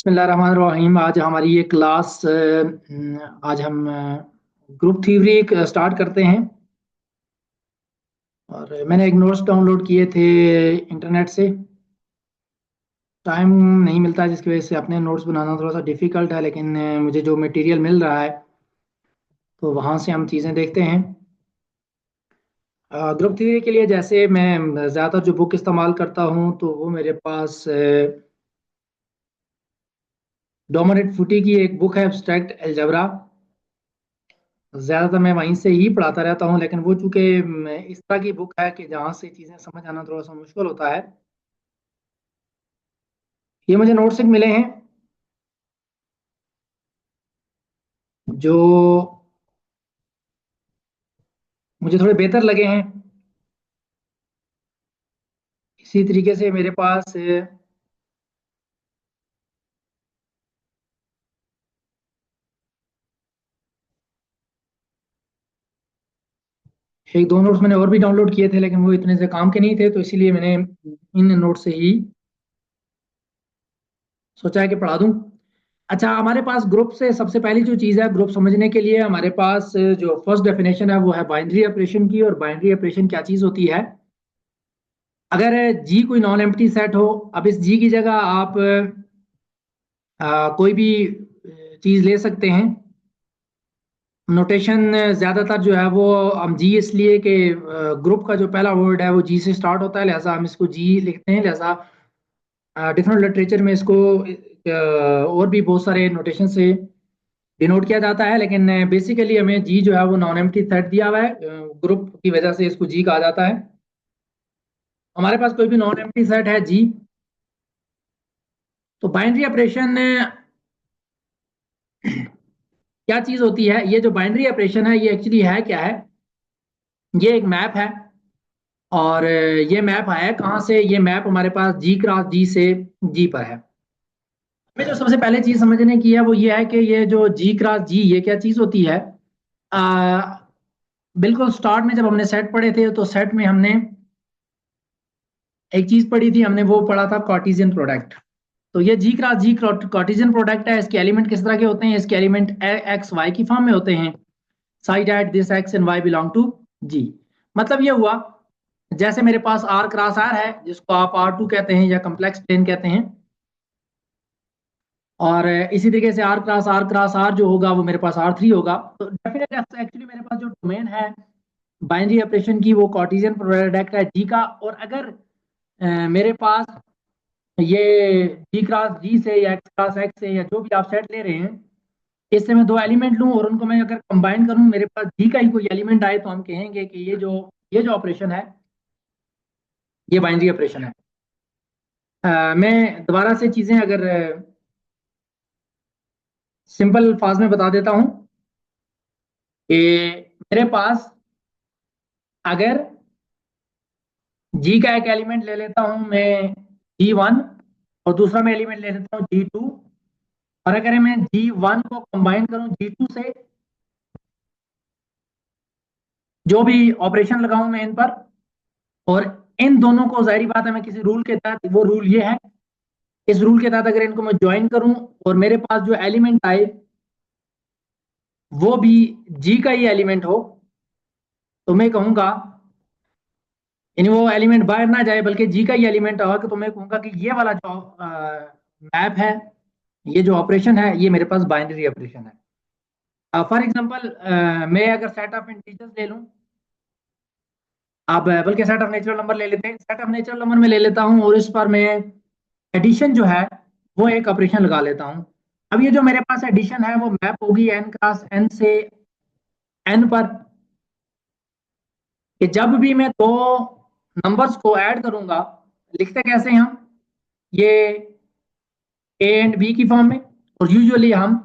बिस्मिल्लाहिर्रहमानिर्रहीम। आज हमारी ये क्लास आज हम ग्रुप थ्योरी स्टार्ट करते हैं। और मैंने एक नोट्स डाउनलोड किए थे इंटरनेट से। टाइम नहीं मिलता जिसकी वजह से अपने नोट्स बनाना थोड़ा सा डिफ़िकल्ट है, लेकिन मुझे जो मटेरियल मिल रहा है तो वहाँ से हम चीज़ें देखते हैं। ग्रुप थ्योरी के लिए जैसे मैं ज़्यादातर जो बुक इस्तेमाल करता हूँ तो वो मेरे पास डोमिनिक फुटी की एक बुक है, एब्स्ट्रैक्ट अलजेब्रा। ज़्यादातर मैं वहीं से ही पढ़ाता रहता हूँ, लेकिन वो चूंकि इस तरह की बुक है कि जहाँ से चीज़ें समझ आना थोड़ा सा मुश्किल होता है। ये मुझे नोट्स मिले हैं जो मुझे थोड़े बेहतर लगे हैं। इसी तरीके से मेरे पास एक दो नोट्स मैंने और भी डाउनलोड किए थे, लेकिन वो इतने से काम के नहीं थे, तो इसीलिए मैंने इन नोट से ही सोचा है कि पढ़ा दूं। अच्छा, हमारे पास ग्रुप से सबसे पहली जो चीज़ है ग्रुप समझने के लिए, हमारे पास जो फर्स्ट डेफिनेशन है वो है बाइनरी ऑपरेशन की। और बाइनरी ऑपरेशन क्या चीज़ होती है? अगर जी कोई नॉन एम्प्टी सेट हो, अब इस जी की जगह आप कोई भी चीज़ ले सकते हैं। नोटेशन ज़्यादातर जो है वो हम जी इसलिए कि ग्रुप का जो पहला वर्ड है वो जी से स्टार्ट होता है, लिहाजा हम इसको जी लिखते हैं। लिहाजा डिफरेंट लिटरेचर में इसको और भी बहुत सारे नोटेशन से डिनोट किया जाता है, लेकिन बेसिकली हमें जी जो है वो नॉन एम्प्टी सेट दिया हुआ है, ग्रुप की वजह से इसको जी कहा जाता है। हमारे पास कोई भी नॉन एम्प्टी सेट है जी, तो बाइनरी ऑपरेशन क्या चीज होती है? ये जो बाइनरी ऑपरेशन है ये एक्चुअली है क्या है? ये एक मैप है। और ये मैप है कहाँ से? ये मैप हमारे पास जी क्रॉस जी से जी पर है। हमें जो सबसे पहले चीज समझने की है वो ये है कि ये जो जी क्रॉस जी ये क्या चीज होती है। आ, बिल्कुल स्टार्ट में जब हमने सेट पढ़े थे तो सेट में हमने एक चीज पढ़ी थी, हमने वो पढ़ा था कार्टेशियन प्रोडक्ट। तो ये G cross G Cartesian product है। इसके एलिमेंट किस तरह के होते हैं? इसके एलिमेंट एक्स वाई की फॉर्म में होते हैं। Side at this X and Y belong to G. मतलब ये हुआ, जैसे मेरे पास आर क्रॉस आर है जिसको आप आर टू कहते हैं या कम्प्लेक्स प्लेन कहते हैं। और इसी तरीके से आर क्रॉस आर जो होगा वो मेरे पास आर थ्री होगा। तो डेफिनेट एक्चुअली मेरे पास जो डोमेन है बाइनरी ऑपरेशन की वो कार्टेशियन प्रोडक्ट है जी का। और अगर मेरे पास ये जी क्रॉस जी से या एक्स क्रॉस एक्स से या जो भी आप सेट ले रहे हैं, इससे मैं दो एलिमेंट लूं और उनको मैं अगर कंबाइन करूं, मेरे पास जी का ही कोई एलिमेंट आए, तो हम कहेंगे कि ये जो ऑपरेशन है ये बाइनरी ऑपरेशन है। मैं दोबारा से चीजें अगर सिंपल अल्फाज में बता देता हूं कि मेरे पास अगर जी का एक एलिमेंट ले लेता हूं मैं जी वन, और दूसरा मैं एलिमेंट ले लेता हूं जी टू। और अगर मैं जी वन को कंबाइन करूं जी टू से, जो भी ऑपरेशन लगाऊं मैं इन पर, और इन दोनों को जाहिर बात है मैं किसी रूल के तहत, वो रूल ये है, इस रूल के तहत अगर इनको मैं ज्वाइन करूं और मेरे पास जो एलिमेंट आए वो भी जी का ही एलिमेंट हो, तो मैं कहूंगा, यानी वो एलिमेंट बाहर ना जाए बल्कि जी का ही एलिमेंट होगा, तो मैं कहूंगा कि ये वाला जो मैप है, ये जो ऑपरेशन है ये मेरे पास बाइनरी ऑपरेशन है। फॉर एग्जांपल मैं अगर सेट ऑफ इंटीजर्स ले लूं, आप बल्कि सेट ऑफ नेचुरल नंबर ले लेते हैं, सेट ऑफ नेचुरल नंबर में ले लेता हूं और इस पर मैं एडिशन जो है वो एक ऑपरेशन लगा लेता हूं। अब ये जो मेरे पास एडिशन है वो मैप होगी एन क्रॉस एन से एन पर, कि जब भी मैं दो नंबर्स को ऐड करूंगा, लिखते कैसे हैं हम? ये ए एंड बी की फॉर्म में। और यूजुअली हम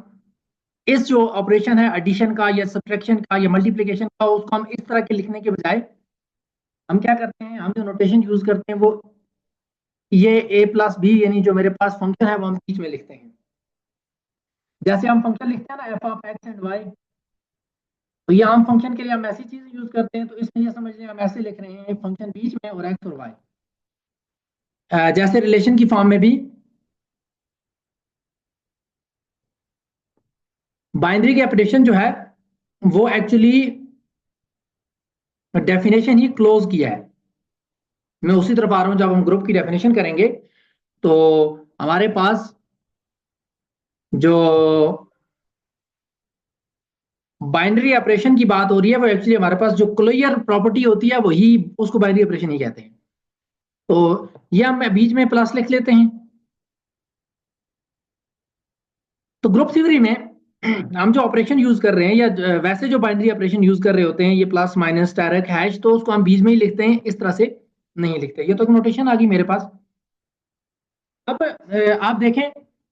इस जो ऑपरेशन है एडिशन का या सब्ट्रैक्शन का या मल्टीप्लिकेशन का, उसको हम इस तरह के लिखने के बजाय हम क्या करते हैं, हम जो नोटेशन यूज करते हैं वो ये ए प्लस बी, यानी जो मेरे पास फंक्शन है वो हम बीच में लिखते हैं। जैसे हम फंक्शन लिखते हैं ना F of X and Y, तो ये हम फंक्शन के लिए हम ऐसी चीज यूज करते हैं, तो इसमें ये समझ लें हम ऐसे लिख रहे हैं फंक्शन बीच में और एक्स और वाई। जैसे रिलेशन की फॉर्म में भी बाइनरी की ऑपरेशन जो है वो एक्चुअली डेफिनेशन ही क्लोज किया है। मैं उसी तरफ आ रहा हूं, जब हम ग्रुप की डेफिनेशन करेंगे तो हमारे पास जो बाइनरी ऑपरेशन की बात हो रही है वो एक्चुअली हमारे पास जो क्लोजर प्रॉपर्टी होती है वही उसको बाइनरी ऑपरेशन ही कहते हैं। तो ये हम बीच में प्लस लिख लेते हैं। तो ग्रुप थ्योरी में हम जो ऑपरेशन यूज कर रहे हैं या वैसे जो बाइनरी ऑपरेशन यूज कर रहे होते हैं ये प्लस माइनस डायरेक्ट हैश, तो उसको हम बीच में ही लिखते हैं, इस तरह से नहीं लिखते। ये तो नोटेशन आ गई मेरे पास। अब आप देखें,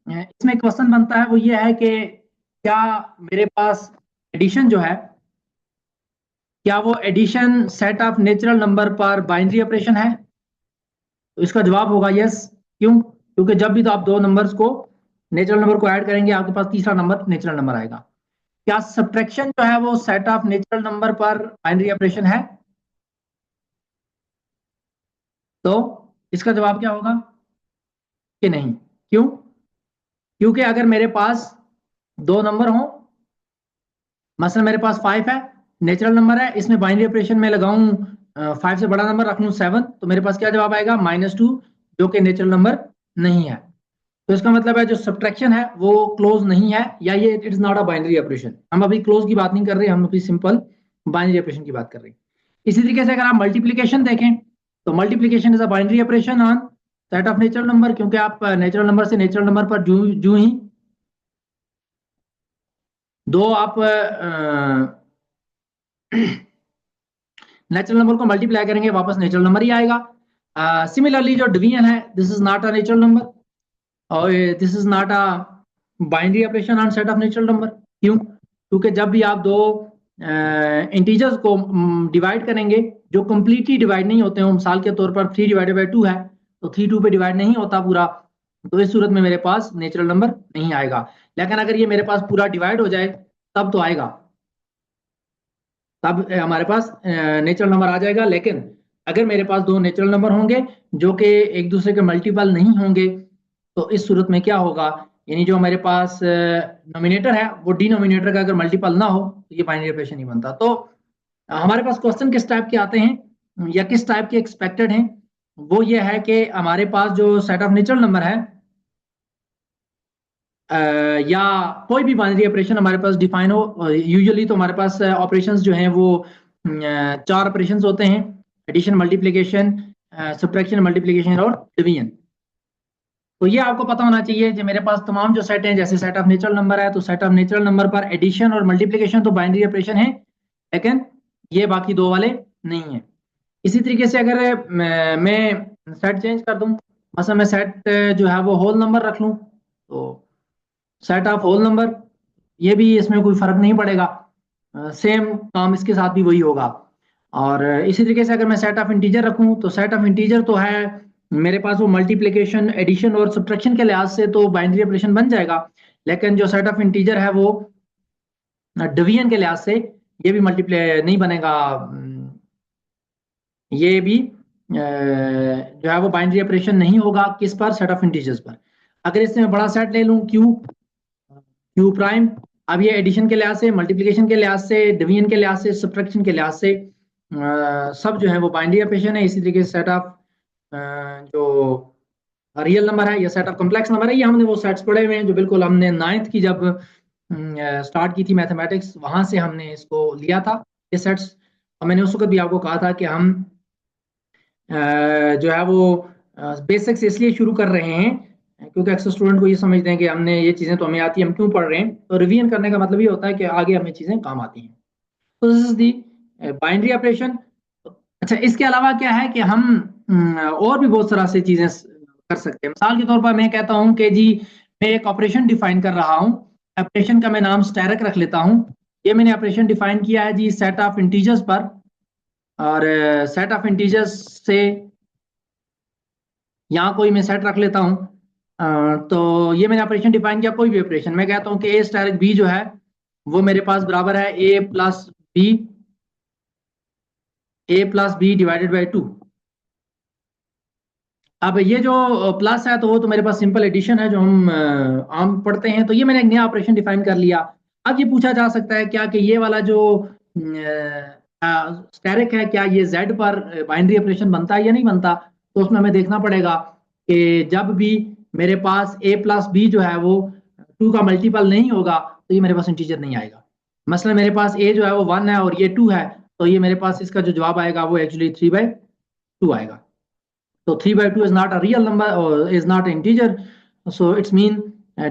इसमें क्वेश्चन बनता है वो ये है कि क्या मेरे पास एडिशन जो है, क्या वो addition set of natural number पर बाइनरी ऑपरेशन है? तो इसका जवाब होगा यस। क्यों? क्योंकि जब भी तो आप दो नंबर्स को, नेचुरल नंबर को ऐड करेंगे आपके पास तीसरा नंबर नेचुरल नंबर आएगा। क्या सब्ट्रैक्शन जो है वो सेट ऑफ नेचुरल नंबर पर बाइनरी ऑपरेशन है? तो इसका जवाब क्या होगा कि नहीं। क्यों? क्योंकि अगर मेरे पास दो नंबर हो, मसलन मेरे पास 5 है, नेचुरल नंबर है, इसमें बाइनरी ऑपरेशन में लगाऊं 5 से बड़ा नंबर रख लूं 7, तो मेरे पास क्या जवाब आएगा -2, जो कि नेचुरल नंबर नहीं है। तो इसका मतलब है जो सब्ट्रैक्शन है वो क्लोज नहीं है, या ये it is not a binary operation. हम अभी क्लोज की बात नहीं कर रहे, हम अभी सिंपल बाइनरी ऑपरेशन की बात कर रहे हैं। इसी तरीके से अगर आप मल्टीप्लीकेशन देखें तो multiplication is a binary operation on set of natural number, क्योंकि आप नेचुरल नंबर से नेचुरल नंबर पर जो जो ही दो आप नेचुरल नंबर को मल्टीप्लाई करेंगे वापस नेचुरल नंबर ही आएगा। सिमिलरली जो डिवीजन है, this is not a natural number और this is not a binary operation on set of natural number. क्यों? क्योंकि जब भी आप दो इंटीजर्स को डिवाइड करेंगे जो कंप्लीटली डिवाइड नहीं होते हैं, मिसाल के तौर पर 3/2 है, तो 3 2 पे डिवाइड नहीं होता पूरा, तो इस सूरत में मेरे पास नेचुरल नंबर नहीं आएगा। लेकिन अगर ये मेरे पास पूरा डिवाइड हो जाए तब तो आएगा, तब हमारे पास नेचुरल नंबर आ जाएगा। लेकिन अगर मेरे पास दो नेचुरल नंबर होंगे जो कि एक दूसरे के मल्टीपल नहीं होंगे, तो इस सूरत में क्या होगा, यानी जो हमारे पास नोमिनेटर है वो डिनोमिनेटर का अगर मल्टीपल ना हो तो ये बाइनरी ऑपरेशन नहीं बनता। तो हमारे पास क्वेश्चन किस टाइप के आते हैं या किस टाइप के एक्सपेक्टेड हैं, वो ये है कि हमारे पास जो सेट ऑफ नेचुरल नंबर है या कोई भी बाइनरी ऑपरेशन हमारे पास डिफाइन हो, यूजुअली तो हमारे पास ऑपरेशंस जो हैं वो चार ऑपरेशंस होते हैं: एडिशन, मल्टीप्लिकेशन, सब्ट्रैक्शन, मल्टीप्लिकेशन और डिवीजन। तो ये आपको पता होना चाहिए कि मेरे पास तमाम जो सेट हैं, जैसे सेट ऑफ नेचुरल नंबर है तो सेट ऑफ नेचुरल नंबर पर एडिशन और मल्टीप्लिकेशन तो बाइनरी ऑपरेशन है, लेकिन ये बाकी दो वाले नहीं है। इसी तरीके से अगर मैं सेट चेंज कर दूं, मतलब मैं सेट जो है वो होल नंबर रख लूं, तो सेट ऑफ होल नंबर, ये भी इसमें कोई फर्क नहीं पड़ेगा, सेम काम इसके साथ भी वही होगा। और इसी तरीके से अगर मैं सेट ऑफ इंटीजर रखूं तो सेट ऑफ इंटीजर तो है मेरे पास, वो मल्टीप्लिकेशन, एडिशन और सब्ट्रैक्शन के लिहाज से तो बाइनरी ऑपरेशन बन जाएगा। लेकिन जो सेट ऑफ इंटीजर है वो डिवीजन के लिहाज से ये भी मल्टीप्लाई नहीं बनेगा, ये भी जो है वो बाइनरी ऑपरेशन नहीं होगा। किस पर? सेट ऑफ इंटीजर्स पर। अगर इससे मैं बड़ा सेट ले लूं क्यू, क्यू प्राइम, अब ये एडिशन के लिहाज से, मल्टीप्लिकेशन के लिहाज से, डिवीजन के लिहाज से, सब्ट्रैक्शन के लिहाज से सब जो है वो बाइनरी ऑपरेशन है। इसी तरीके से सेट ऑफ जो रियल नंबर है या सेट ऑफ कॉम्प्लेक्स नंबर है, ये हमने वो सेट्स पढ़े हुए हैं जो बिल्कुल हमने 9th की जब स्टार्ट की थी मैथमेटिक्स, वहां से हमने इसको लिया था ये सेट्स। और मैंने उस वक्त भी आपको कहा था कि हम जो है वो बेसिक्स इसलिए शुरू कर रहे हैं क्योंकि अक्सर स्टूडेंट को ये समझते हैं कि हमने ये चीज़ें तो हमें आती है, हम क्यों पढ़ रहे हैं। तो रिवीजन करने का मतलब ये होता है कि आगे हमें चीज़ें काम आती हैं। तो this is the binary operation. अच्छा, इसके अलावा क्या है कि हम और भी बहुत तरह से चीज़ें कर सकते हैं। मिसाल के तौर पर मैं कहता हूँ कि जी मैं एक ऑपरेशन डिफाइन कर रहा हूँ, ऑपरेशन का मैं नाम स्टैरक रख लेता हूँ। ये मैंने ऑपरेशन डिफाइन किया है जी सेट ऑफ इंटीजर्स पर, और सेट ऑफ इंटीजर्स से यहाँ कोई मैं सेट रख लेता हूँ। तो ये मैंने ऑपरेशन डिफाइन किया, कोई भी ऑपरेशन मैं कहता हूँ कि ए स्टार बी जो है वो मेरे पास बराबर है a+b/2। अब ये जो प्लस है तो वो तो मेरे पास सिंपल एडिशन है जो हम आम पढ़ते हैं। तो ये मैंने एक नया ऑपरेशन डिफाइन कर लिया। अब ये पूछा जा सकता है क्या कि ये वाला जो स्टेरिक है, क्या ये Z पर बाइनरी ऑपरेशन बनता है या नहीं बनता? तो उसमें हमें देखना पड़ेगा कि जब भी मेरे पास a प्लस बी जो है वो 2 का मल्टीपल नहीं होगा तो ये मेरे पास इंटीजर नहीं आएगा। मसलन मेरे पास a जो है वो 1 है और ये 2 है, तो ये मेरे पास इसका जो जवाब आएगा वो एक्चुअली 3/2 आएगा। So 3/2 is not a real number or is not an integer. So it's mean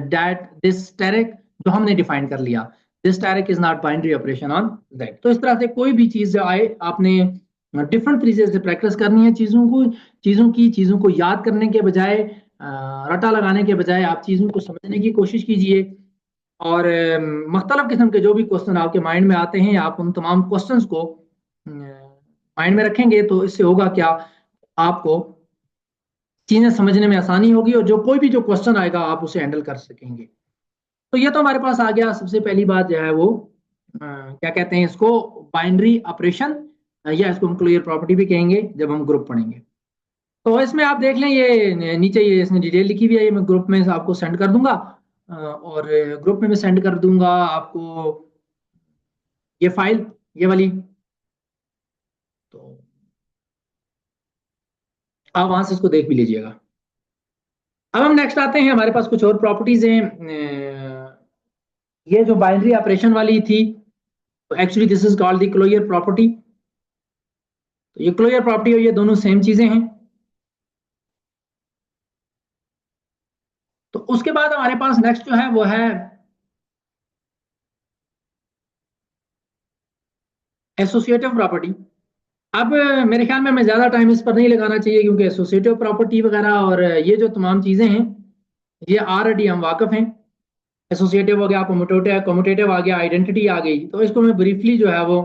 that this steric जो हमने डिफाइन कर लिया, this steric is not binary operation on Z। तो इस तरह से कोई भी चीज जो आए आपने डिफरेंट तरीके से प्रैक्टिस करनी है चीजों को याद करने के बजाय, रटा लगाने के बजाय आप चीजों को समझने की कोशिश कीजिए। और मुख्तलिफ किस्म के जो भी क्वेश्चन आपके माइंड में आते हैं आप उन तमाम क्वेश्चंस को माइंड में रखेंगे तो इससे होगा क्या, आपको चीजें समझने में आसानी होगी और जो कोई भी जो क्वेश्चन आएगा आप उसे हैंडल कर सकेंगे। तो ये तो हमारे पास आ गया। सबसे पहली बात जो है वो क्या कहते हैं इसको, बाइनरी ऑपरेशन, या इसको हम क्लियर प्रॉपर्टी भी कहेंगे जब हम ग्रुप पढ़ेंगे। तो इसमें आप देख लें ये नीचे ये इसमें डिटेल लिखी हुई है, ये मैं ग्रुप में आपको सेंड कर दूंगा, और ग्रुप में मैं सेंड कर दूंगा आपको ये फाइल, ये वाली। तो आप वहां से इसको देख भी लीजिएगा। अब हम नेक्स्ट आते हैं, हमारे पास कुछ और प्रॉपर्टीज हैं। ये जो बाइनरी ऑपरेशन वाली थी, तो actually this is called the closure property. तो ये क्लोजर प्रॉपर्टी और ये दोनों सेम चीजें हैं। तो उसके बाद हमारे पास नेक्स्ट जो है वो है एसोसिएटिव प्रॉपर्टी। अब मेरे ख्याल में हमें ज्यादा टाइम इस पर नहीं लगाना चाहिए क्योंकि एसोसिएटिव प्रॉपर्टी वगैरह और ये जो तमाम चीजें हैं ये ऑलरेडी हम वाकिफ हैं। एसोसिएटिव हो गया, कम्यूटेटिव कम्यूटेटिव आ गया, आइडेंटिटी आ गई। तो इसको मैं ब्रीफली जो है वो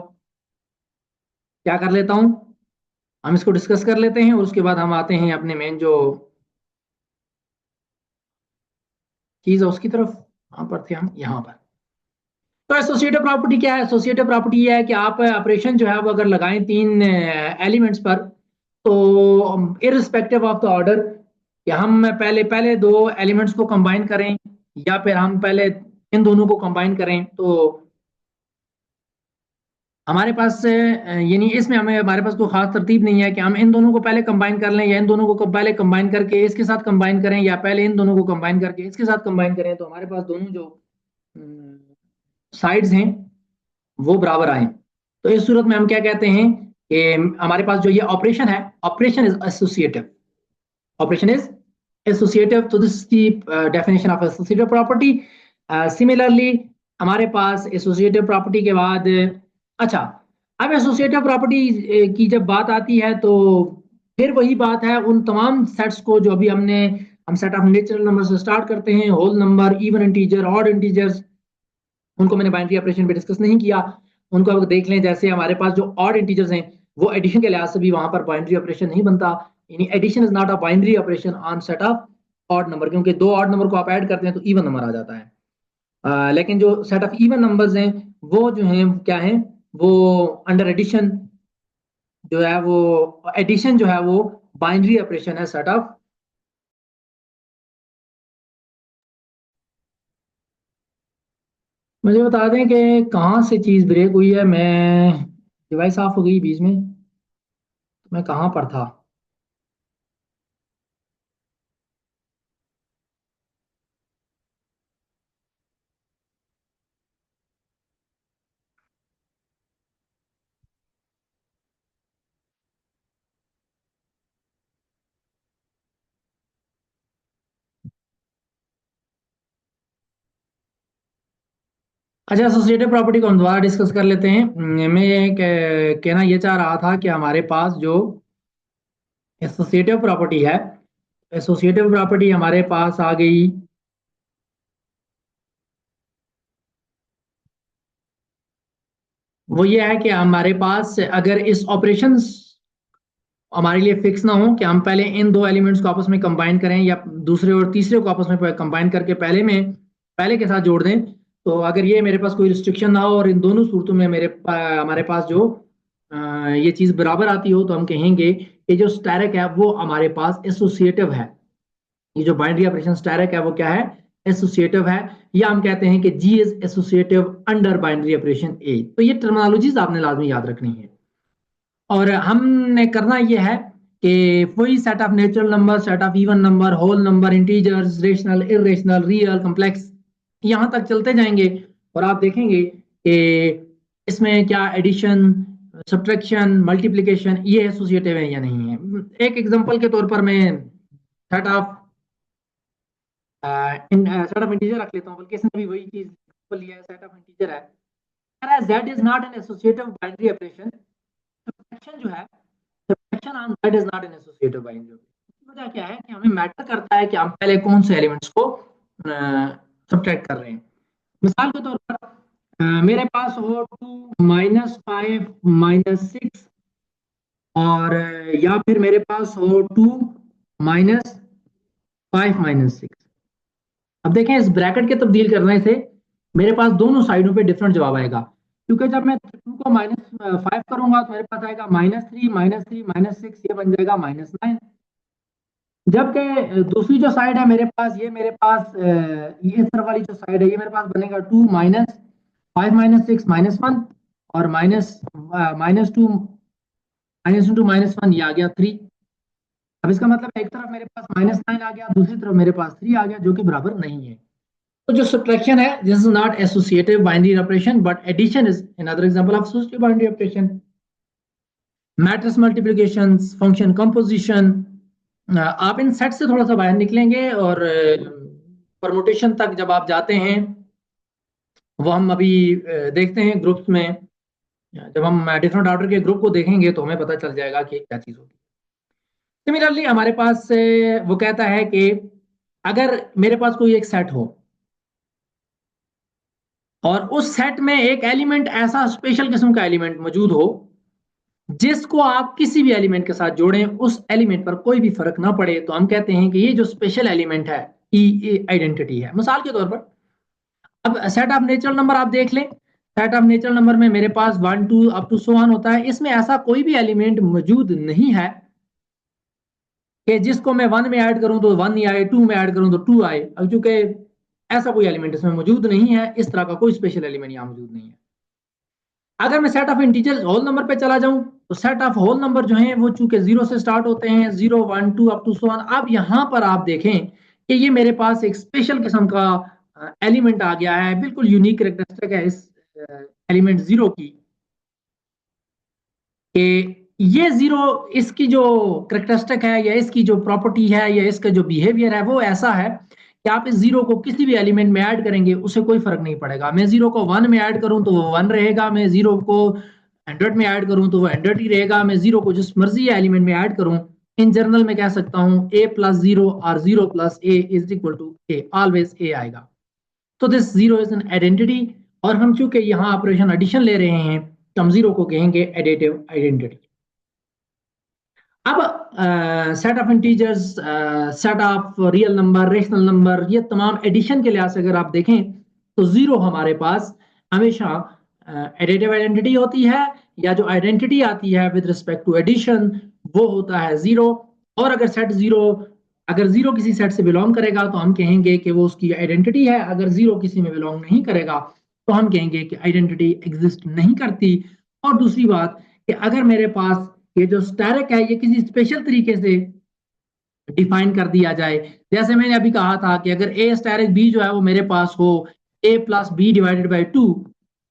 क्या कर लेता हूँ, हम इसको डिस्कस कर लेते हैं और उसके बाद हम आते हैं अपने मेन जो चीज है उसकी तरफ। वहां पर थे हम, यहाँ पर। तो एसोसिएटिव प्रॉपर्टी क्या है? एसोसिएटिव प्रॉपर्टी ये है कि आप ऑपरेशन जो है वो अगर लगाएं तीन एलिमेंट्स पर, तो इररिस्पेक्टिव ऑफ द ऑर्डर, कि हम पहले पहले दो एलिमेंट्स को कंबाइन करें या फिर हम पहले इन दोनों को कंबाइन करें, तो हमारे पास यानी इसमें हमें हमारे पास कोई खास तरतीब नहीं है कि हम इन दोनों को पहले कंबाइन कर लें या इन दोनों को पहले कंबाइन करके इसके साथ कंबाइन करें या पहले इन दोनों को कंबाइन करके इसके साथ कंबाइन करें। तो हमारे पास दोनों जो साइड्स हैं वो बराबर आए। तो इस सूरत में हम क्या कहते हैं कि हमारे पास जो ये ऑपरेशन है, operation is associative, operation is associative. तो this is the definition of associative property. Similarly हमारे पास एसोसिएटिव प्रॉपर्टी के बाद, अच्छा, अब एसोसिएटिव प्रॉपर्टी की जब बात आती है तो फिर वही बात है उन तमाम सेट्स को जो अभी हम सेट ऑफ नेचुरल नंबर से स्टार्ट करते हैं, whole number, even integer, odd integers, उनको मैंने बाइनरी ऑपरेशन पे डिस्कस नहीं किया। उनको अब देख लें, जैसे हमारे पास जो ऑड इंटीजर्स हैं वो एडिशन के लिहाज से भी वहां पर बाइनरी ऑपरेशन नहीं बनता, यानी addition is not a binary operation on set of odd number, क्योंकि दो ऑड नंबर को आप ऐड करते हैं तो इवन नंबर आ जाता है। लेकिन जो सेट ऑफ इवन नंबर्स हैं वो जो हैं क्या हैं, वो अंडर एडिशन जो है वो, एडिशन जो है वो बाइनरी ऑपरेशन है सेट ऑफ। मुझे बता दें कि कहाँ से चीज़ ब्रेक हुई है। मैं डिवाइस ऑफ हो गई बीच में, मैं कहाँ पर था? अच्छा, एसोसिएटिव प्रॉपर्टी को हम दोबारा डिस्कस कर लेते हैं। मैं ये कहना ये चाह रहा था कि हमारे पास जो एसोसिएटिव प्रॉपर्टी है, एसोसिएटिव प्रॉपर्टी हमारे पास आ गई, वो ये है कि हमारे पास अगर इस ऑपरेशंस हमारे लिए फिक्स ना हो कि हम पहले इन दो एलिमेंट्स को आपस में कंबाइन करें या दूसरे और तीसरे को आपस में कंबाइन करके पहले के साथ जोड़ दें, तो अगर ये मेरे पास कोई रिस्ट्रिक्शन ना हो और इन दोनों सूरतों में हमारे पास जो ये चीज़ बराबर आती हो, तो हम कहेंगे कि जो स्टैरिक है वो हमारे पास एसोसिएटिव है। ये जो बाइनरी ऑपरेशन स्टैरिक है वो क्या है? एसोसिएटिव है, या हम कहते हैं कि G is associative under binary operation A। तो ये टर्मिनोलॉजीज आपने लाजमी याद रखनी है। और हमने करना ये है कि वही set of natural number, set of even number, whole number, integers, rational, irrational, real, complex, यहां तक चलते जाएंगे और आप देखेंगे कि इसमें क्या एडिशन, सब्ट्रैक्शन, मल्टीप्लिकेशन ये एसोसिएटिव है या नहीं है। एक एग्जांपल के तौर पर मैं set of set of integer रख लेता हूं, बल्कि इसने भी वही चीज लिया है, सेट ऑफ इंटीजर है। कह रहा है z is not an associative binary operation. Subtraction जो है, subtraction on z is not an associative binary operation. वजह क्या है कि हमें मैटर करता है कि हम पहले कौन से एलिमेंट्स को सब्ट्रैक्ट कर रहे हैं। मिसाल के तौर पर मेरे पास हो 2 -5 -6, और या फिर मेरे पास हो 2 -5 -6। अब देखें, इस ब्रैकेट के तब्दील करने से मेरे पास दोनों साइडों पे डिफरेंट जवाब आएगा, क्योंकि जब मैं 2 को -5 करूंगा तो मेरे पास आएगा -3 -3 -6, ये बन जाएगा -9। जबकि दूसरी जो साइड है मेरे पास, ये मेरे पास ये इस तरफ वाली जो साइड है, ये मेरे पास बनेगा 2 -5 -6 -1, और -2 -1, ये आ गया 3। अब इसका मतलब एक तरफ मेरे पास -9 आ गया, दूसरी तरफ मेरे पास 3 आ गया, जो कि बराबर नहीं है। तो जो सब्ट्रैक्शन है, this is not associative binary operation, but addition is another example of associative binary operation. Matrix multiplication, function composition, आप इन सेट से थोड़ा सा बाहर निकलेंगे, और परमुटेशन तक जब आप जाते हैं, वो हम अभी देखते हैं ग्रुप्स में। जब हम डिफरेंट ऑर्डर के ग्रुप को देखेंगे तो हमें पता चल जाएगा कि क्या चीज होगी। सिमिलरली हमारे पास वो कहता है कि अगर मेरे पास कोई एक सेट हो और उस सेट में एक एलिमेंट ऐसा स्पेशल किस्म का एलिमेंट मौजूद हो जिसको आप किसी भी एलिमेंट के साथ जोड़ें, उस एलिमेंट पर कोई भी फर्क ना पड़े, तो हम कहते हैं कि ये जो स्पेशल एलिमेंट है, ये आइडेंटिटी है। मिसाल के तौर पर अब सेट ऑफ नेचुरल नंबर आप देख लें। सेट ऑफ नेचुरल नंबर में मेरे पास 1 2 अप टू सो ऑन होता है। इसमें ऐसा कोई भी एलिमेंट मौजूद नहीं है कि जिसको मैं 1 में ऐड करूं तो 1 ही आए, 2 में ऐड करूं तो 2 आए। अब चूंकि ऐसा कोई एलिमेंट इसमें मौजूद नहीं है, इस तरह का कोई स्पेशल एलिमेंट यहाँ मौजूद नहीं है। अगर मैं set of integer whole number पे चला जाऊं, तो सेट ऑफ होल नंबर जो है वो चूंकि 0 से स्टार्ट होते हैं, 0 1 2 अप टू सो ऑन। अब यहाँ पर आप देखें कि ये मेरे पास एक स्पेशल किस्म का एलिमेंट आ गया है, बिल्कुल यूनिक कैरेक्टरिस्टिक है इस एलिमेंट 0 की, कि ये 0 इसकी जो करेक्टरिस्टिक है, या इसकी जो प्रॉपर्टी है, या इसका जो बिहेवियर है, वो ऐसा है कि आप इस 0 को किसी भी एलिमेंट में ऐड करेंगे उसे कोई फर्क नहीं पड़ेगा। मैं 0 को 1 में ऐड करूं तो वो 1 रहेगा, मैं 0 को 100 में ऐड करूं तो वो 100 ही रहेगा, मैं 0 को जिस मर्जी एलिमेंट में ऐड करूं। इन जनरल में कह सकता हूं a+0 और 0+a is equal to a, always a आएगा। तो दिस 0 इज एन आइडेंटिटी, और हम चूंकि यहाँ ऑपरेशन एडिशन ले रहे हैं तो हम 0 को कहेंगे एडिटिव आइडेंटिटी। अब set of integers, set of real number, rational number, ये तमाम एडिशन के लिहाज से अगर आप देखें तो 0 हमारे पास हमेशा एडिटिव आइडेंटिटी होती है, या जो आइडेंटिटी आती है विद रिस्पेक्ट टू एडिशन वो होता है 0। और अगर सेट 0, अगर 0 किसी सेट से बिलोंग करेगा तो हम कहेंगे कि वो उसकी आइडेंटिटी है। अगर 0 किसी में बिलोंग नहीं करेगा तो हम कहेंगे कि आइडेंटिटी एग्जिस्ट नहीं करती। और दूसरी बात कि अगर मेरे पास ये जो स्टैरिक है, ये किसी स्पेशल तरीके से डिफाइन कर दिया जाए, जैसे मैंने अभी कहा था कि अगर ए स्टैरिक बी जो है वो मेरे पास हो a+b/2,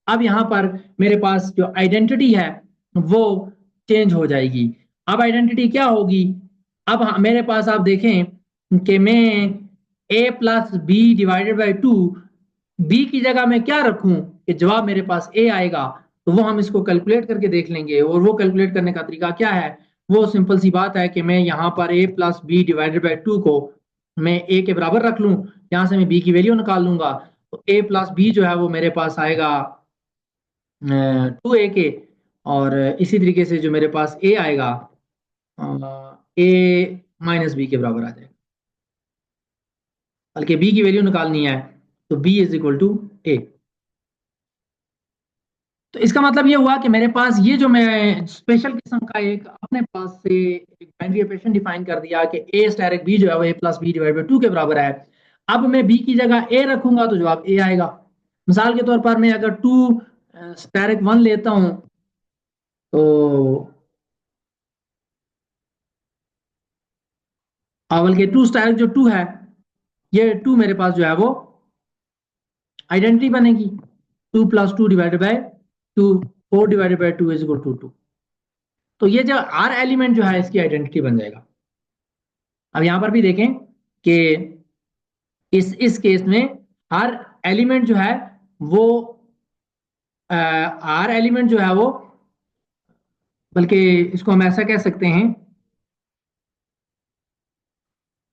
अब यहाँ पर मेरे पास जो आइडेंटिटी है वो चेंज हो जाएगी। अब आइडेंटिटी क्या होगी? अब मेरे पास आप देखें कि मैं a+b/2, बी की जगह मैं क्या रखूं कि जवाब मेरे पास ए आएगा, तो वो हम इसको कैलकुलेट करके देख लेंगे। और वो कैलकुलेट करने का तरीका क्या है? वो सिंपल सी बात है कि मैं यहाँ पर a+b/2 को मैं a के बराबर रख लूं, यहाँ से मैं b की वैल्यू निकाल लूंगा, तो a+b जो है वो मेरे पास आएगा 2a के, और इसी तरीके से जो मेरे पास a आएगा a-b के बराबर आ जाएगा। बल्कि b की वैल्यू निकालनी है तो b is equal to a। तो इसका मतलब ये हुआ कि मेरे पास ये जो मैं स्पेशल किस्म का एक अपने पास से एक बाइनरी ऑपरेशन डिफाइन कर दिया कि a स्टैरिक b जो है वो a+b/2 के बराबर है। अब मैं बी की जगह ए रखूंगा तो जवाब ए आएगा। मिसाल के तौर पर मैं अगर 2 स्टेरिक 1 लेता हूं तो बल्कि 2 स्टेरिक जो 2 है, ये 2 मेरे पास जो है वो आइडेंटिटी बनेगी। 2 plus 2 divided by 2, 4 divided by 2 is equal to 2। तो ये जो आर एलिमेंट जो है इसकी आइडेंटिटी बन जाएगा। अब यहां पर भी देखें कि इस केस में हर एलिमेंट जो है वो आर एलिमेंट जो है वो, बल्कि इसको हम ऐसा कह सकते हैं,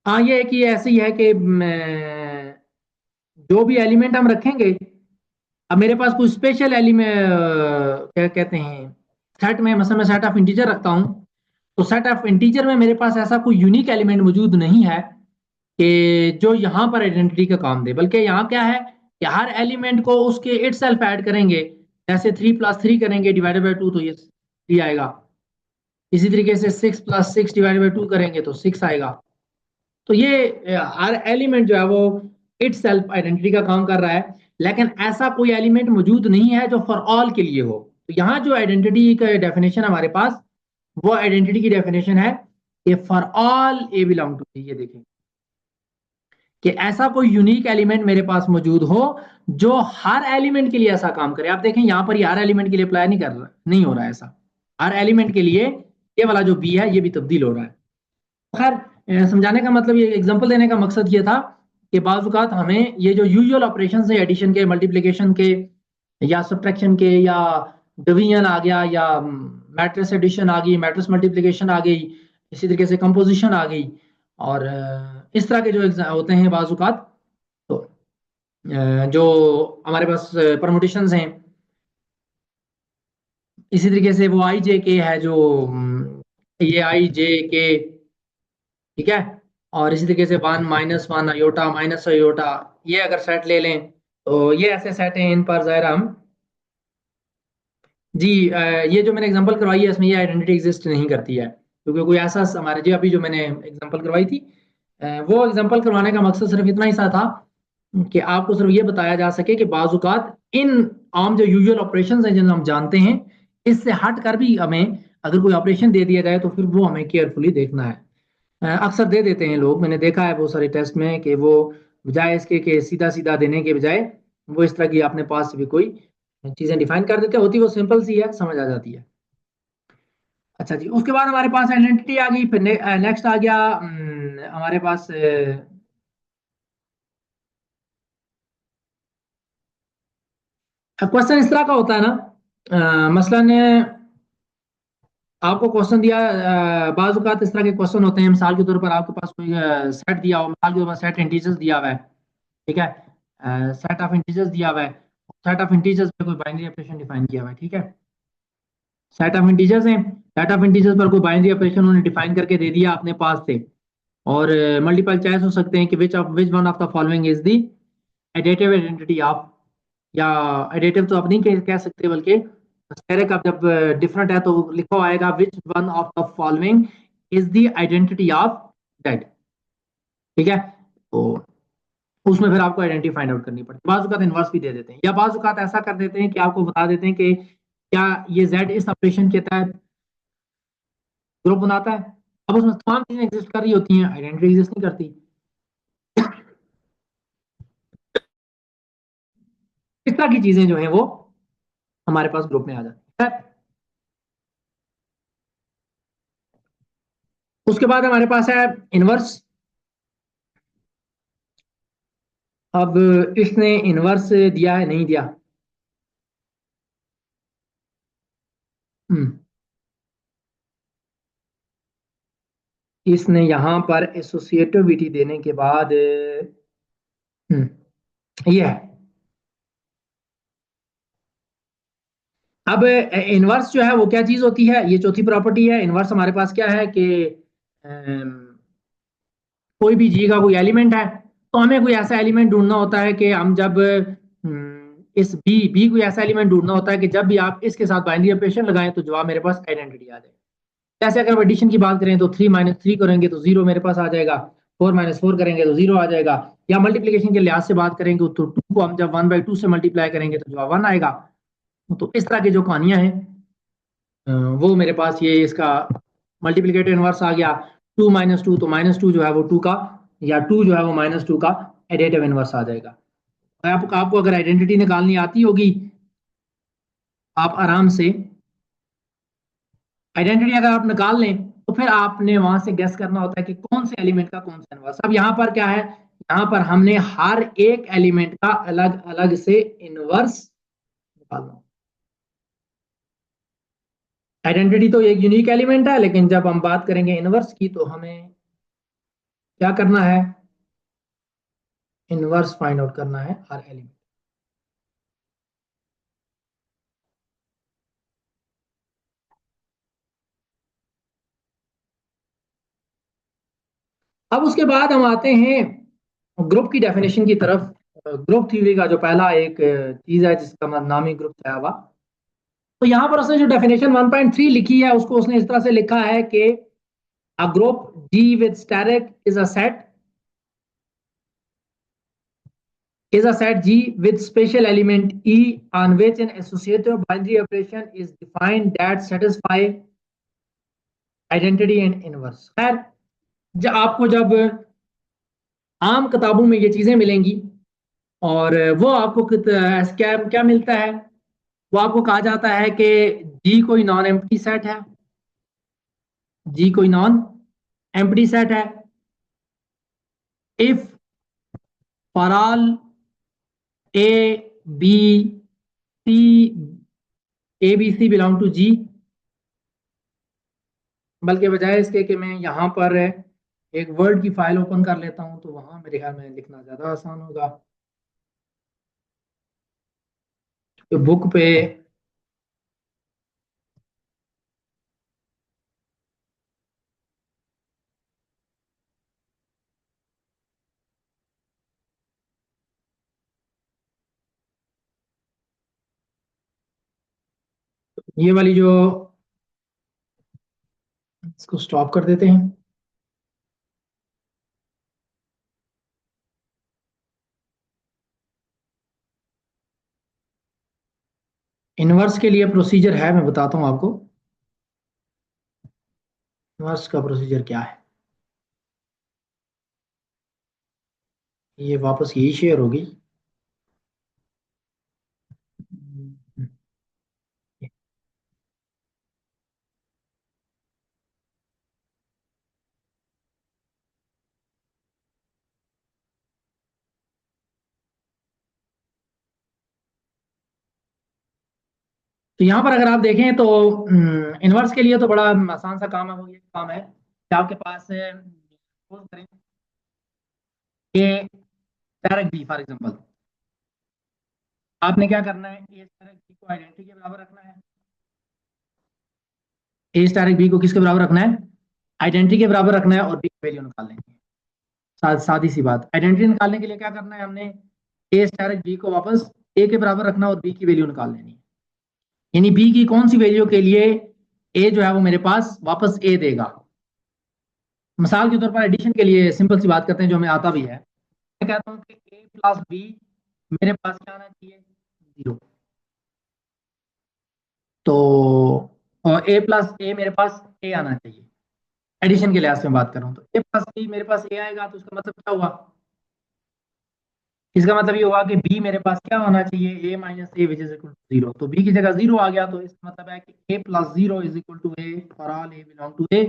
हाँ ये है कि ऐसे ही है कि जो भी एलिमेंट हम रखेंगे, अब मेरे पास कोई स्पेशल एलिमेंट क्या कहते हैं सेट में, मतलब मैं सेट ऑफ इंटीजर रखता हूं, तो सेट ऑफ इंटीजर में मेरे पास ऐसा कोई यूनिक एलिमेंट मौजूद नहीं है कि जो यहाँ पर आइडेंटिटी का काम दे, बल्कि यहाँ क्या है कि हर एलिमेंट को उसके इट सेल्फ ऐड करेंगे। जैसे 3 प्लस 3 करेंगे डिवाइडेड बाई 2 तो ये 3 आएगा। इसी तरीके से 6 प्लस 6 डिवाइडेड बाई 2 करेंगे तो 6 आएगा। तो ये हर एलिमेंट जो है वो इट सेल्फ आइडेंटिटी का काम कर रहा है, लेकिन ऐसा कोई एलिमेंट मौजूद नहीं है जो फॉर ऑल के लिए हो। तो यहाँ जो आइडेंटिटी का डेफिनेशन हमारे पास, वो आइडेंटिटी की डेफिनेशन है कि for all A belong to, ये देखें कि ऐसा कोई यूनिक एलिमेंट मेरे पास मौजूद हो जो हर एलिमेंट के लिए ऐसा काम करे। आप देखें यहां पर ये हर एलिमेंट के लिए अप्लाई नहीं कर रहा, नहीं हो रहा है ऐसा। हर एलिमेंट के लिए ये वाला जो बी है ये भी तब्दील हो रहा है। खैर, समझाने का मतलब, ये एग्जांपल देने का मकसद ये था कि बाज़ औक़ात हमें ये जो यूजुअल ऑपरेशन है, एडिशन के, मल्टीप्लिकेशन के, या सब्ट्रैक्शन के, या डिवीजन आ गया, या मैट्रिक्स एडिशन आ गई, मैट्रिक्स मल्टीप्लिकेशन आ गई, इसी तरीके से कंपोजिशन आ गई, और इस तरह के जो होते हैं बाज़ औक़ात, तो जो हमारे पास परमुटेशंस हैं, इसी तरीके से वो आई जे के है जो ये आई जे के, ठीक है, और इसी तरीके से 1 माइनस 1 अयोटा माइनस अयोटा, ये अगर सेट ले लें तो ये ऐसे सेट हैं, इन पर ज़ाहिर हम जी ये जो मैंने एग्जांपल करवाई है इसमें ये आइडेंटिटी एग्जिस्ट नहीं करती है, क्योंकि कोई ऐसा हमारे जी अभी जो मैंने एग्जांपल करवाई थी, वो एग्जांपल करवाने का मकसद सिर्फ इतना ही सा था कि आपको सिर्फ ये बताया जा सके कि बाज़ औक़ात इन आम जो यूजुअल ऑपरेशंस हैं जिन्हें हम जानते हैं, इससे हट कर भी हमें अगर कोई ऑपरेशन दे दिया जाए तो फिर वो हमें केयरफुली देखना है। अक्सर दे देते हैं लोग, मैंने देखा है बहुत सारे टेस्ट में कि वो बजाय इसके कि सीधा सीधा देने के बजाय वो इस तरह की अपने पास से भी कोई चीजें डिफाइन कर देते हैं, होती वो सिंपल सी है, समझ आ जाती है। अच्छा जी, उसके बाद हमारे पास आइडेंटिटी आ गई, फिर नेक्स्ट आ गया हमारे पास क्वेश्चन इस तरह का होता है ना, मसलन आपको क्वेश्चन दिया, बाज़ औक़ात इस तरह के क्वेश्चन होते हैं, मिसाल के तौर पर आपके पास कोई सेट दिया हो, मिसाल के तौर पर सेट इंटीजर्स दिया हुआ है, ठीक है, सेट ऑफ इंटीजर्स दिया हुआ है, सेट ऑफ इंटीजर्स पे कोई बाइनरी ऑपरेशन डिफाइन किया हुआ है, ठीक है, सेट ऑफ इंटीजर्स हैं, सेट ऑफ इंटीजर्स पर कोई बाइनरी ऑपरेशन उन्होंने डिफाइन करके दे दिया अपने पास से, और मल्टीपल चॉइस हो सकते हैं कि which one of the following is the additive identity of, या एडिटिव तो आप नहीं कह सकते, बल्कि स्टेरिक अब जब डिफरेंट है तो लिखा हुआ आएगा which one of the following is the identity of that, ठीक है, तो उसमें फिर आपको आइडेंटिटी फाइंड आउट करनी पड़ती है। बाज़ औक़ात इनवर्स भी दे देते हैं, या बाज़ औक़ात ऐसा कर देते हैं कि आपको बता देते हैं कि क्या ये जेड इस ऑपरेशन के तहत ग्रुप बनाता है। अब उसमें तमाम चीजें एग्जिस्ट कर रही होती हैं, आइडेंटिटी एग्जिस्ट नहीं करती। इस तरह की चीजें जो है वो हमारे पास ग्रुप में आ जाती है। उसके बाद हमारे पास है इनवर्स। अब इसने इनवर्स दिया है, नहीं दिया, इसने यहां पर एसोसिएटिविटी देने के बाद ये है। अब इनवर्स जो है वो क्या चीज होती है, ये चौथी प्रॉपर्टी है। इनवर्स हमारे पास क्या है कि कोई भी जी का कोई एलिमेंट है, तो हमें कोई ऐसा एलिमेंट ढूंढना होता है कि हम जब इस बी कोई ऐसा एलिमेंट ढूंढना होता है कि जब भी आप इसके साथ बाइनरी ऑपरेशन लगाएं तो जवाब मेरे पास आइडेंटिटी आ जाए। जैसे अगर एडिशन की बात करें तो 3 - 3 करेंगे तो 0 मेरे पास आ जाएगा, 4 माइनस 4 करेंगे तो 0 आ जाएगा, या मल्टीप्लीकेशन के लिहाज से बात करेंगे तो 2 को हम जब 1/2 से मल्टीप्लाई करेंगे तो जवाब 1 आएगा। तो इस तरह की जो कहानियां हैं वो मेरे पास ये इसका मल्टीप्लीकेटिव इनवर्स आ गया। 2 माइनस 2, तो -2 जो है वो 2 का, या 2 जो है वो -2 का एडिटिव इनवर्स आ जाएगा। आपको अगर आइडेंटिटी निकालनी आती होगी, आप आराम से आइडेंटिटी अगर आप निकाल लें तो फिर आपने वहां से गेस करना होता है कि कौन से एलिमेंट का कौन सा इनवर्स। अब यहाँ पर क्या है, यहाँ पर हमने हर एक एलिमेंट का अलग अलग से इनवर्स निकालना। आइडेंटिटी तो एक यूनिक एलिमेंट है, लेकिन जब हम बात करेंगे इनवर्स की तो हमें क्या करना है, इनवर्स फाइंड आउट करना है हर एलिमेंट। अब उसके बाद हम आते हैं ग्रुप की डेफिनेशन की तरफ। ग्रुप थ्योरी का जो पहला एक चीज है जिसका नाम ही ग्रुप है, तो यहां पर उसने जो डेफिनेशन 1.3 लिखी है उसको उसने इस तरह से लिखा है कि a group G with steric is a set G with special element E on which an associative binary operation is defined that satisfy identity and inverse। खैर, जब आम किताबों में ये चीजें मिलेंगी और वो आपको क्या क्या मिलता है, वो आपको कहा जाता है कि जी कोई नॉन एम्प्टी सेट है, जी कोई नॉन एम्प्टी सेट है if for all A B C A B C belong to G. बल्कि बजाय इसके कि मैं यहाँ पर एक वर्ड की फाइल ओपन कर लेता हूँ तो वहां मेरे ख्याल में लिखना ज्यादा आसान होगा। तो बुक पे ये वाली जो, इसको स्टॉप कर देते हैं। इनवर्स के लिए प्रोसीजर है, मैं बताता हूँ आपको इनवर्स का प्रोसीजर क्या है। ये वापस यही शेयर होगी। तो यहाँ पर अगर आप देखें तो इनवर्स के लिए तो बड़ा आसान सा काम है। वो ये काम है कि आपके पास suppose करें कि डायरेक्ट बी फॉर एग्जांपल, आपने क्या करना है, ए डायरेक्ट बी को आइडेंटिटी के बराबर रखना है। ए डायरेक्ट बी को किसके बराबर रखना है, आइडेंटिटी के बराबर रखना है, और बी की वैल्यू निकाल लेंगे। सादी सी बात। आइडेंटिटी निकालने के लिए क्या करना है, हमने ए डायरेक्ट बी को वापस ए के बराबर रखना और बी की वैल्यू निकाल लेनी है। यानी बी की कौन सी वैल्यू के लिए ए जो है वो मेरे पास वापस ए देगा। मिसाल के तौर पर एडिशन के लिए सिंपल सी बात करते हैं जो हमें आता भी है। मैं कहता हूँ कि ए प्लस बी मेरे पास क्या आना चाहिए, 0। तो ए प्लस ए मेरे पास ए आना चाहिए। एडिशन के लिहाज से मैं बात कर रहा हूँ, तो ए प्लस बी मेरे पास ए आएगा, तो इसका मतलब क्या हुआ, इसका मतलब ये हुआ कि बी मेरे पास क्या होना चाहिए, A minus A which is equal to 0। तो बी की जगह 0 आ गया, तो इसका मतलब है कि A plus 0 is equal to A for all A belong to A.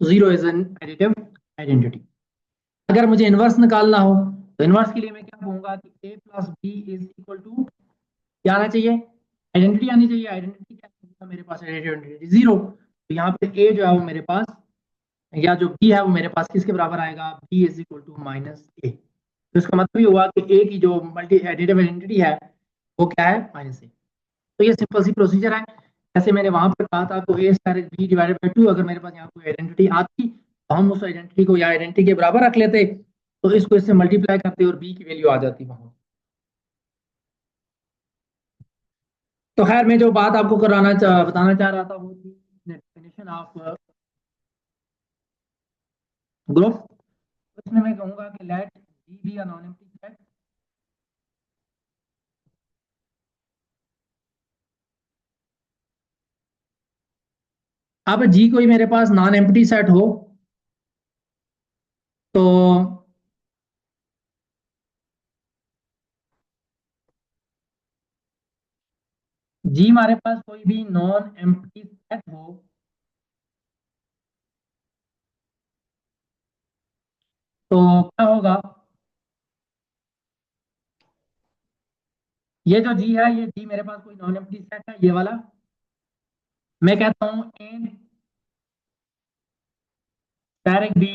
0 is an additive identity. अगर मुझे इनवर्स निकालना हो तो इनवर्स के लिए मैं क्या कहूंगा कि A plus B is equal to क्या आना चाहिए, आइडेंटिटी आनी चाहिए। आइडेंटिटी क्या है मेरे पास, आइडेंटिटी 0। तो यहाँ पे ए जो है वो मेरे पास, या जो बी है वो मेरे पास किसके बराबर आएगा, B is equal to minus A. तो इसका मतलब ये हुआ कि ए की जो मल्टी एडिटिव आइडेंटिटी है वो क्या है, माइनस ए। तो ये सिंपल सी प्रोसीजर है। जैसे मैंने वहां पर कहा था आपको ए स्क्वायर बी डिवाइडेड बाई 2, अगर मेरे पास यहाँ कोई आइडेंटिटी आती तो हम उस आइडेंटिटी को या आइडेंटिटी के बराबर रख लेते, तो इसको इससे मल्टीप्लाई करते और बी की वैल्यू आ जाती वहां। तो खैर मैं जो बात आपको बताना चाह रहा था वो थी डेफिनेशन ऑफ ग्रुप। इसमें मैं कहूंगा कि let G be a non empty set. अब जी कोई मेरे पास नॉन एम्प्टी सेट हो तो जी हमारे पास कोई भी नॉन एम्प्टी सेट हो तो क्या होगा, ये जो जी है, ये जी मेरे पास कोई नॉन एम्प्टी सेट है ये वाला, मैं कहता हूं an direct be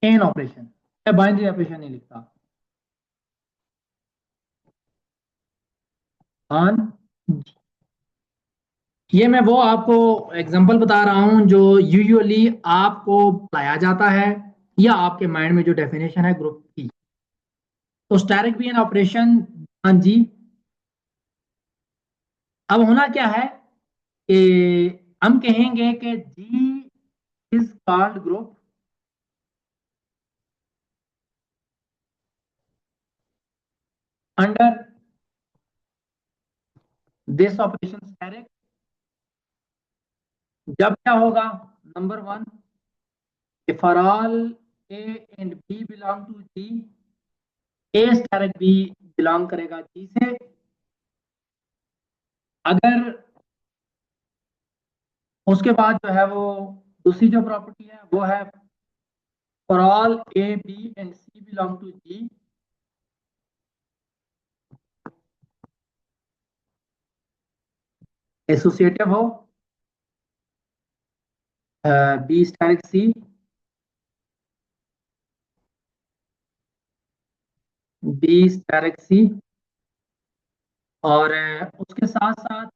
an operation, मैं बाइनरी ऑपरेशन नहीं लिखता ऑन। ये मैं वो आपको एग्जांपल बता रहा हूं जो यूजुअली आपको बताया जाता है या आपके माइंड में जो डेफिनेशन है ग्रुप की। तो स्टैटिक बीन ऑपरेशन, हाँ जी। अब होना क्या है कि हम कहेंगे कि G is called group under this operation static. जब क्या होगा, number one, for all A and B belong to G, A static B belong करेगा जी से। अगर उसके बाद जो है वो दूसरी जो प्रॉपर्टी है वो है for all A B and C belong to G, associative हो B static C, B static C, और उसके साथ साथ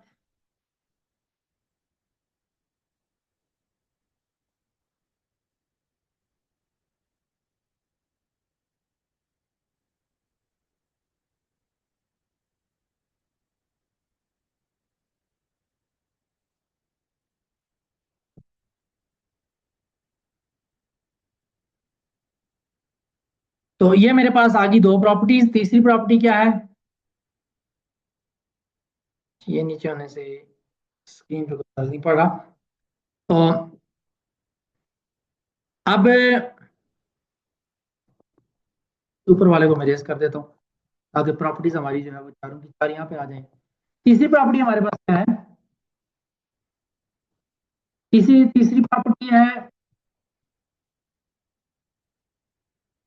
तो ये मेरे पास आ गई दो प्रॉपर्टीज। तीसरी प्रॉपर्टी क्या है, ये नीचे होने से स्क्रीन पे कुछ नहीं पड़ रहा। तो अब ऊपर वाले को मैं रेस कर देता हूँ ताकि प्रॉपर्टीज हमारी जो है वो चारों की चार यहाँ पे आ जाए। तीसरी प्रॉपर्टी हमारे पास क्या है, तीसरी प्रॉपर्टी है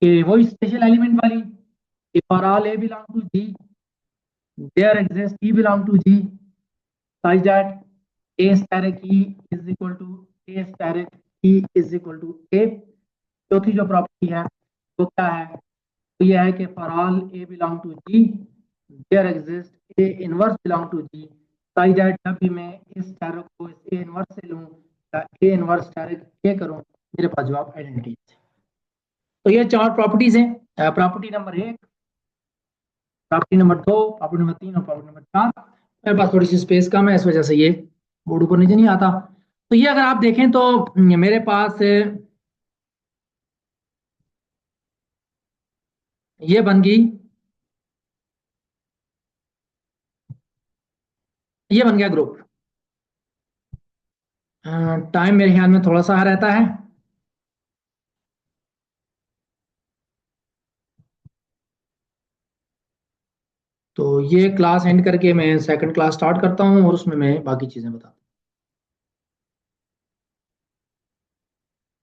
कि वो स्पेशल एलिमेंट वाली, for all A belong to G there exist E belong to G such that a star key is equal to a star key is equal to a। चौथी जो प्रॉपर्टी है वो क्या है, तो यह है कि for all A belong to G there exist A inverse belong to G such that जब भी मैं इस स्टार को इस ए इनवर्स से लूं या ए इनवर्स स्टार के करूं मेरे पास जवाब आइडेंटिटी। तो ये चार प्रॉपर्टीज हैं, प्रॉपर्टी नंबर एक, प्रॉपर्टी नंबर दो, प्रॉपर्टी नंबर तीन और प्रॉपर्टी नंबर चार। मेरे पास थोड़ी सी स्पेस कम है इस वजह से ये बोर्ड ऊपर नीचे नहीं आता। तो ये अगर आप देखें तो मेरे पास ये बन गई, ये बन गया ग्रुप। टाइम मेरे ख्याल में थोड़ा सा रहता है, तो ये क्लास एंड करके मैं सेकंड क्लास स्टार्ट करता हूँ और उसमें मैं बाकी चीज़ें बताता हूँ।